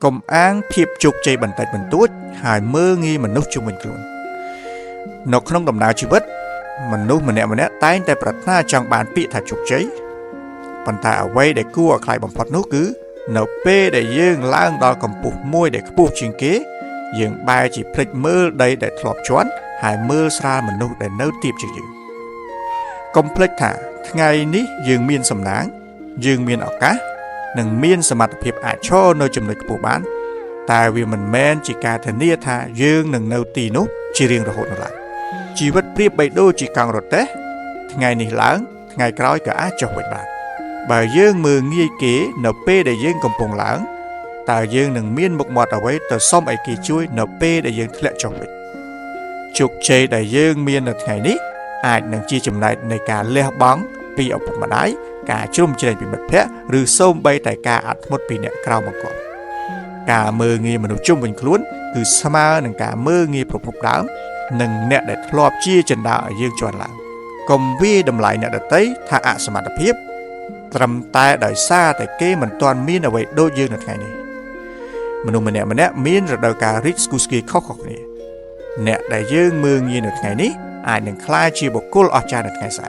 កុំអាងភាពជោគជ័យបន្តិចបន្តួចហើយមើលងាយមនុស្សជុំវិញខ្លួននៅក្នុងដំណើរជីវិតមនុស្សម្នាក់ៗតែងតែប្រាថ្នាចង់បានពាក្យថាជោគជ័យប៉ុន្តែអ្វីដែលគួរឲ្យខ្លាចបំផុតនោះគឺនៅពេលដែលយើងឡើងដល់កម្ពស់មួយដែលខ្ពស់ជាងគេយើងបែរជាភ្លេចមើលដីដែលធ្លាប់ជាន់ហើយមើលស្រាលមនុស្សដែលនៅទាបជាងយើងកុំភ្លេចថាថ្ងៃនេះយើងមានសំណាងយើងមានឱកាសនិងមានសមត្ថភាពអាចឈរនៅចំណុចខ្ពស់បានតែវាមិនមែនជាការធានាថាយើងនឹងនៅទីនោះជារៀងរហូតនោះឡើយជីវិតប្រៀបបីដូចជាកង់រទេះថ្ងៃនេះឡើងថ្ងៃក្រោយក៏អាចចុះវិញបានបើយើងមើលងាយគេនៅពេលដែលយើងកំពុងឡើងតើយើងនឹងមានមុខមាត់អ្វីទៅសុំឲ្យគេជួយនៅពេលដែលយើងធ្លាក់ចុះវិញជោគជ័យដែលយើងមាននៅថ្ងៃនេះអាចនឹងជាចំណែកនៃការលះបង់ពីឪពុកម្ដាយការជ្រុំជ្រែងពីមិត្តភ័ក្តិឬសូម្បីតែការអត់ធ្មត់ពីអ្នកក្រៅមកគាត់ការមើលងាយមនុស្សជុំវិញខ្លួនគឺស្មើនឹងការមើលងាយប្រភពដើមនិងអ្នកដែលធ្លាប់ជាចិន្តាឲ្យយើងជាន់ឡើងកុំវាយតម្លៃអ្នកដទៃថាអសមត្ថភាពត្រឹមតែដោយសារតែគេមិនទាន់មានអ្វីដូចយើងនៅថ្ងៃនេះមនុស្សម្នាក់ៗមានរដូវកាលរីកស្គុះស្គាយខុសៗគ្នាអ្នកដែលយើងមើលងាយនៅថ្ងៃនេះអាចនឹងក្លាយជាបុគ្គលអស្ចារ្យនៅថ្ងៃស្អែក